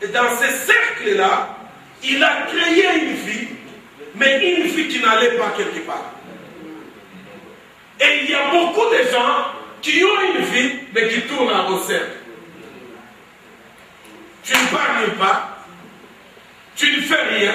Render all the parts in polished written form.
Et dans ce cercle-là, il a créé une fille, mais une fille qui n'allait pas quelque part. Et il y a beaucoup de gens qui ont une vie, mais qui tournent au cercle. Tu ne parles pas, tu ne fais rien.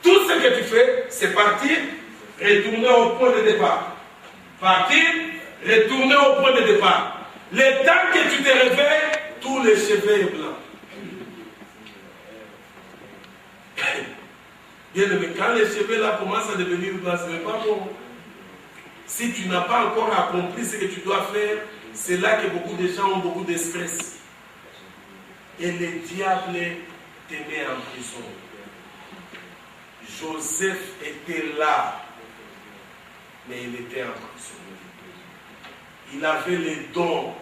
Tout ce que tu fais, c'est partir, retourner au point de départ. Partir, retourner au point de départ. Le temps que tu te réveilles, tous les cheveux sont blancs. Bien aimé, quand les cheveux là commencent à devenir blancs, ce n'est pas bon. Si tu n'as pas encore accompli ce que tu dois faire, c'est là que beaucoup de gens ont beaucoup de stress. Et le diable te met en prison. Joseph était là, mais il était en prison. Il avait les dons,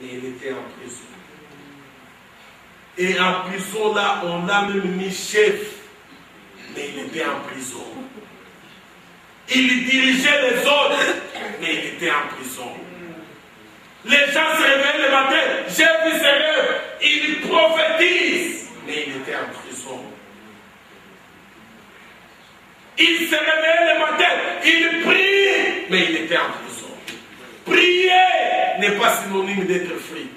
mais il était en prison. Et en prison là, on l'a même mis chef, mais il était en prison. Il dirigeait les autres, mais il était en prison. Les gens se réveillent le matin, j'ai vu ses rêves, il prophétise, mais il était en prison. Il se réveillait le matin, il prie, mais il était en prison. Prier n'est pas synonyme d'être free.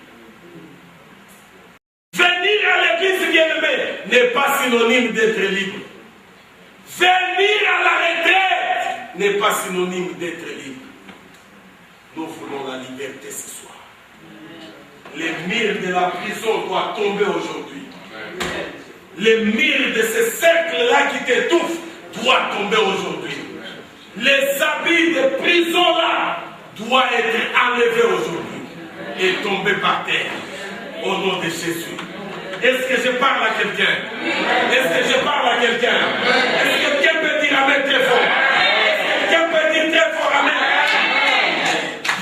Venir à l'église bien-aimée n'est pas synonyme d'être libre. Venir à la retraite n'est pas synonyme d'être libre. Nous voulons la liberté ce soir. Les murs de la prison doivent tomber aujourd'hui. Les murs de ce cercle-là qui t'étouffe doivent tomber aujourd'hui. Les habits de prison-là doivent être enlevés aujourd'hui et tomber par terre au nom de Jésus. Est-ce que je parle à quelqu'un? Est-ce que je parle à quelqu'un? Est-ce que quelqu'un peut dire amen très fort? Est-ce que quelqu'un peut dire très fort amen?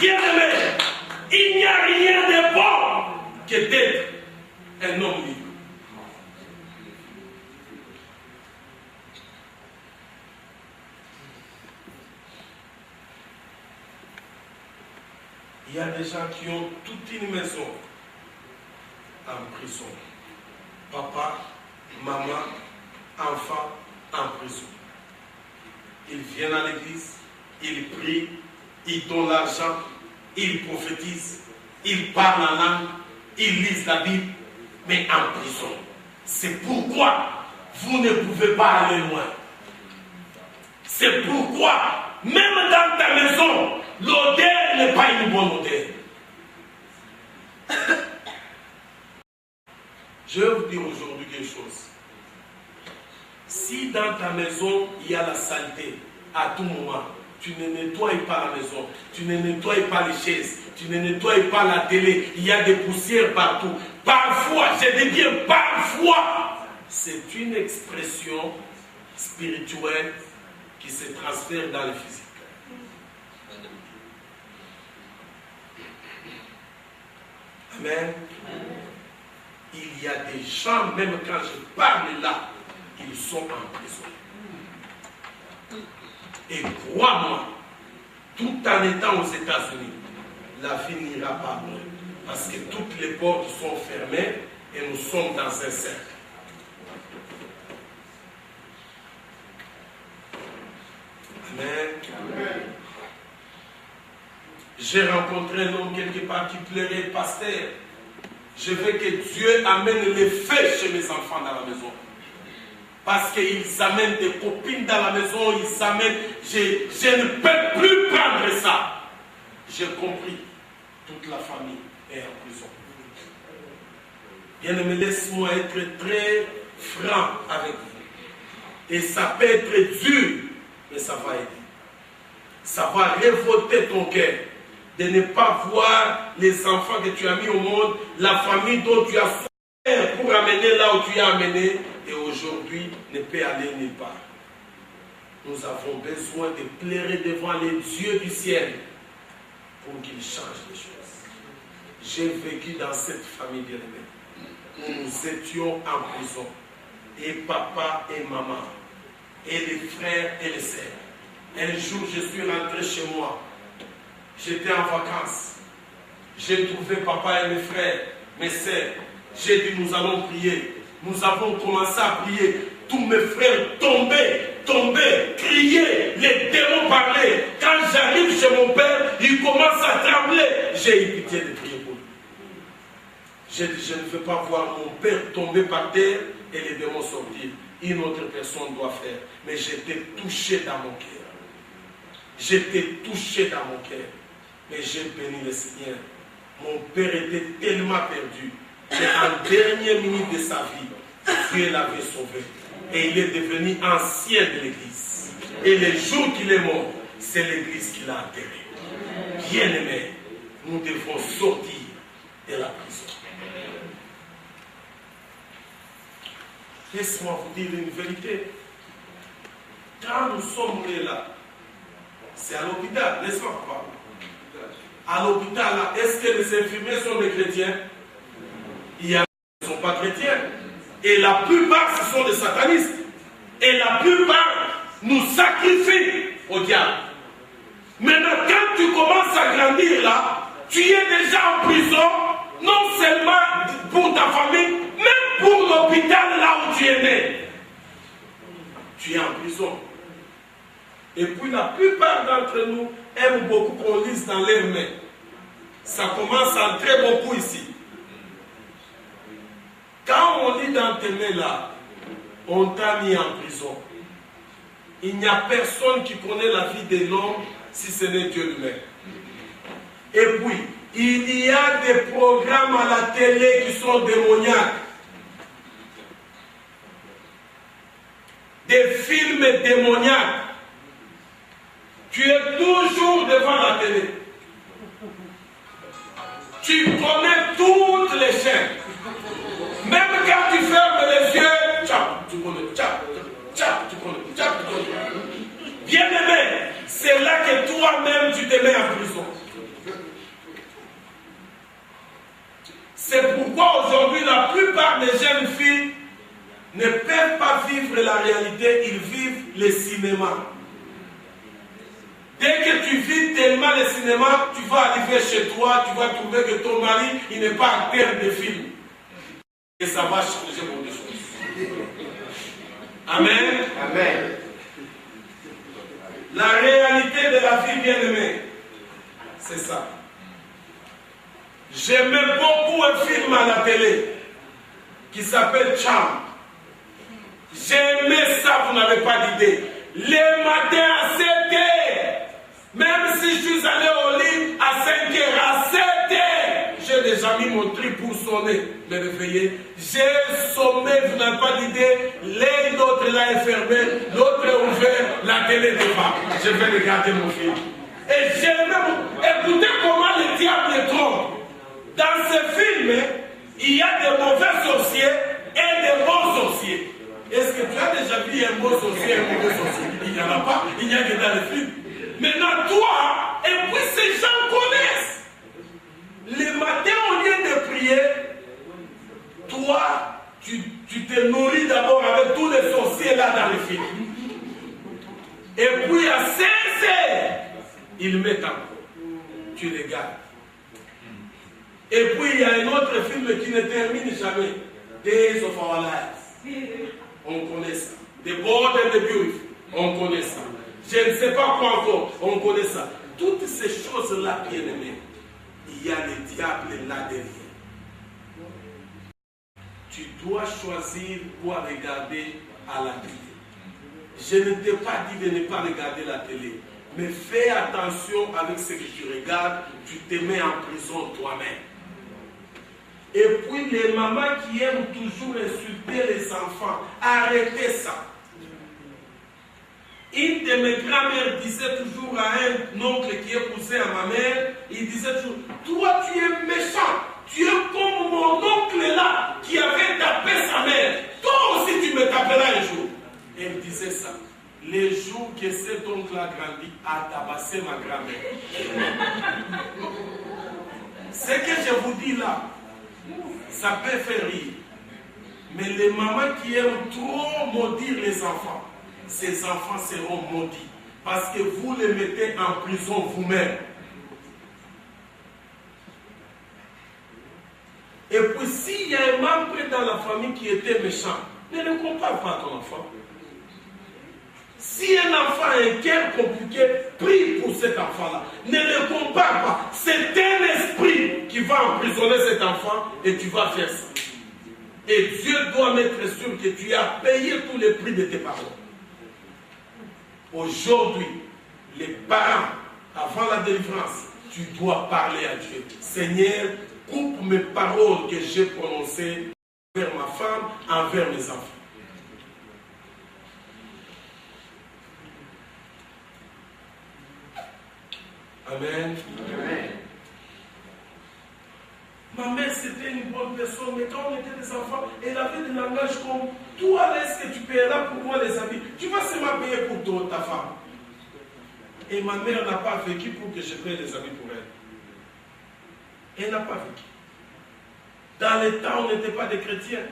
Bien-aimé, il n'y a rien de bon que d'être un homme libre. Il y a des gens qui ont toute une maison en prison. Papa, maman, enfant en prison. Ils viennent à l'église, ils prient, ils donnent l'argent, ils prophétisent, ils parlent en langue, ils lisent la Bible, mais en prison. C'est pourquoi vous ne pouvez pas aller loin. C'est pourquoi, même dans ta maison, l'odeur n'est pas une bonne odeur. Je vais vous dire aujourd'hui quelque chose. Si dans ta maison, il y a la saleté, à tout moment, tu ne nettoies pas la maison, tu ne nettoies pas les chaises, tu ne nettoies pas la télé, il y a des poussières partout. Parfois, je dis bien parfois, c'est une expression spirituelle qui se transfère dans le physique. Amen. Il y a des gens, même quand je parle là, ils sont en prison. Et crois-moi, tout en étant aux États-Unis, la vie n'ira pas loin. Parce que toutes les portes sont fermées et nous sommes dans un cercle. Amen. Amen. J'ai rencontré un homme quelque part qui pleurait, pasteur. Je veux que Dieu amène les feux chez mes enfants dans la maison. Parce qu'ils amènent des copines dans la maison, ils amènent... Je ne peux plus prendre ça. J'ai compris. Toute la famille est en prison. Bien-aimé, laisse-moi être très franc avec vous. Et ça peut être dur, mais ça va aider. Ça va révolter ton cœur. De ne pas voir les enfants que tu as mis au monde, la famille dont tu as souffert pour amener là où tu as amené, et aujourd'hui ne peut aller nulle part. Nous avons besoin de pleurer devant les dieux du ciel pour qu'ils changent les choses. J'ai vécu dans cette famille bien-aimée où nous étions en prison, et papa et maman, et les frères et les sœurs. Un jour, je suis rentré chez moi. J'étais en vacances. J'ai trouvé papa et mes frères, mes sœurs. J'ai dit, nous allons prier. nous avons commencé à prier. Tous mes frères tombaient, criaient, les démons parlaient. Quand j'arrive chez mon père, il commence à trembler. J'ai eu pitié de prier pour lui. Je ne veux pas voir mon père tomber par terre et les démons sortir. Une autre personne doit faire. Mais j'étais touché dans mon cœur. J'étais touché dans mon cœur. Mais j'ai béni le Seigneur. Mon père était tellement perdu qu'en dernière minute de sa vie, Dieu l'avait sauvé. Et il est devenu ancien de l'église. Et le jour qu'il est mort, c'est l'église qui l'a enterré. Bien-aimés, nous devons sortir de la prison. Laisse-moi vous dire une vérité. Quand nous sommes là, c'est à l'hôpital, n'est-ce pas, papa? À l'hôpital, est-ce que les infirmiers sont des chrétiens? Il y a qui ne sont pas chrétiens. Et la plupart, ce sont des satanistes. Et la plupart nous sacrifient au diable. Maintenant, quand tu commences à grandir là, tu es déjà en prison, non seulement pour ta famille, même pour l'hôpital là où tu es né. Tu es en prison. Et puis la plupart d'entre nous aiment beaucoup qu'on lise dans leurs mains. Ça commence à entrer beaucoup ici. Quand on lit dans tes mains là, on t'a mis en prison. Il n'y a personne qui connaît la vie de l'homme si ce n'est Dieu lui-même. Et puis, il y a des programmes à la télé qui sont démoniaques. Des films démoniaques. Tu es toujours devant la télé. Tu connais toutes les chaînes. Même quand tu fermes les yeux, tu connais, tu connais. Bien aimé, c'est là que toi-même tu te mets en prison. C'est pourquoi aujourd'hui la plupart des jeunes filles ne peuvent pas vivre la réalité, ils vivent le cinéma. Dès que tu vis tellement le cinéma, tu vas arriver chez toi, tu vas trouver que ton mari, il n'est pas acteur de film. Et ça va changer beaucoup de choses. Amen. Amen. La réalité de la vie bien-aimée, c'est ça. J'aimais beaucoup un film à la télé qui s'appelle Charm. J'aimais ça, vous n'avez pas d'idée. Les matins à 7 heures, même si je suis allé au lit à 5 heures, à 7 heures, j'ai déjà mis mon tri pour sonner, me réveiller. J'ai sommé, vous n'avez pas d'idée, l'un l'autre là est fermé, l'autre est ouvert, la télé devant. Je vais regarder mon film. Et j'aimais, écoutez comment le diable trompe. Dans ce film, il y a des mauvais sorciers et des bons sorciers. Est-ce que tu as déjà vu un bon sorcier et un mauvais sorcier? Il n'y en a pas, il n'y a que dans le film. Maintenant, toi, et puis ces gens connaissent. Le matin, au lieu de prier, toi, tu te nourris d'abord avec tous les sorciers là dans le film. Et puis à 16 heures, ils mettent encore. Tu les gardes. Et puis il y a un autre film qui ne termine jamais. Days of Our Lives. On connaît ça. The Bold and the Beautiful. On connaît ça. Je ne sais pas quoi encore. On connaît ça. Toutes ces choses-là, bien aimées, il y a le diable là derrière. Tu dois choisir quoi regarder à la télé. Je ne t'ai pas dit de ne pas regarder la télé. Mais fais attention avec ce que tu regardes. Tu te mets en prison toi-même. Et puis les mamans qui aiment toujours insulter les enfants, arrêtez ça. Une de mes grand-mères disait toujours à un oncle qui épousait à ma mère, il disait toujours, toi tu es méchant, tu es comme mon oncle là qui avait tapé sa mère. Toi aussi tu me taperas un jour. Elle disait ça. Les jours que cet oncle a grandi, a tabassé ma grand-mère. Ce que je vous dis là, ça peut faire rire. Mais les mamans qui aiment trop maudire les enfants, ces enfants seront maudits. Parce que vous les mettez en prison vous-même. Et puis s'il y a un membre dans la famille qui était méchant, ne le compare pas à ton enfant. Si un enfant a un cœur compliqué, prie pour cet enfant-là. Ne le compare pas. C'est un esprit qui va emprisonner cet enfant et tu vas faire ça. Et Dieu doit mettre sûr que tu as payé tous les prix de tes paroles. Aujourd'hui, les parents, avant la délivrance, tu dois parler à Dieu. Seigneur, coupe mes paroles que j'ai prononcées envers ma femme, envers mes enfants. Amen. Amen. Ma mère, c'était une bonne personne, mais quand on était des enfants, elle avait des langages comme toi, est-ce que tu paieras pour moi les habits? Tu vas seulement payer pour toi, ta femme. Et ma mère n'a pas vécu pour que je paye les habits pour elle. Elle n'a pas vécu. Dans les temps, on n'était pas des chrétiens.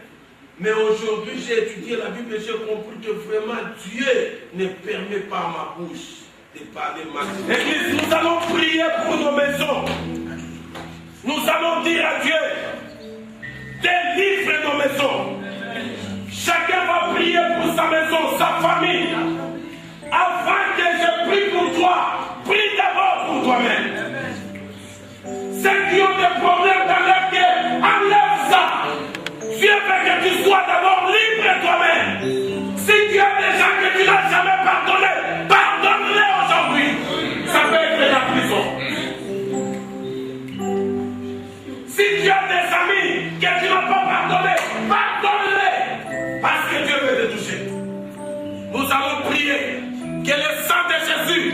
Mais aujourd'hui, j'ai étudié la Bible et j'ai compris que vraiment Dieu ne permet pas à ma bouche de parler mal. Église, nous allons prier pour nos maisons. Nous allons dire à Dieu, délivre nos maisons. Chacun va prier pour sa maison, sa famille. Avant que je prie pour toi, prie d'abord pour toi-même. Ceux qui ont des problèmes dans leur cœur, enlève ça. Dieu veut que tu sois d'abord libre toi-même. Si tu as des gens que tu n'as jamais pardonné, pardonne-les aujourd'hui. Ça peut être la prison. Si tu as des amis que tu n'as pas pardonné, pardonne-les. Parce que Dieu veut te toucher. Nous allons prier que le sang de Jésus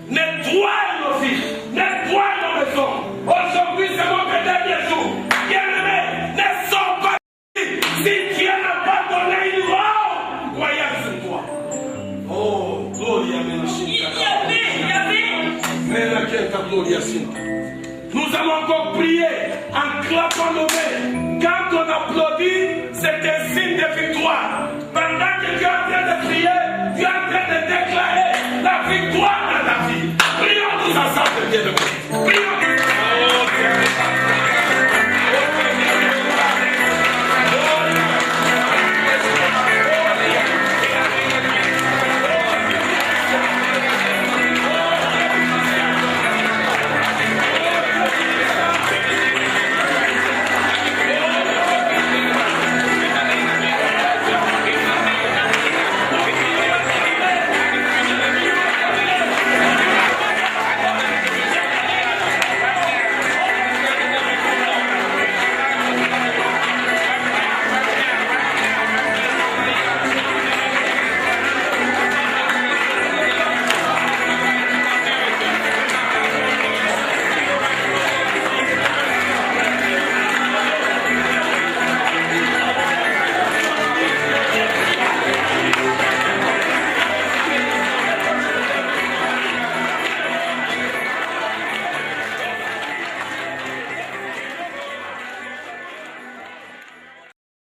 nettoie nos vies, nettoie nos maisons. Aujourd'hui, c'est notre dernier jour. Bien-aimés, ne sors pas ici. Si Dieu n'a pas donné une mort, voyage sur toi. Oh, gloria nous allons encore prier en clapant nos mains. Quand on applaudit, c'est un signe de victoire. Pendant que tu es en train de prier, tu es en train de déclarer la victoire dans ta vie. Prions tous ensemble, bien-aimés. Prions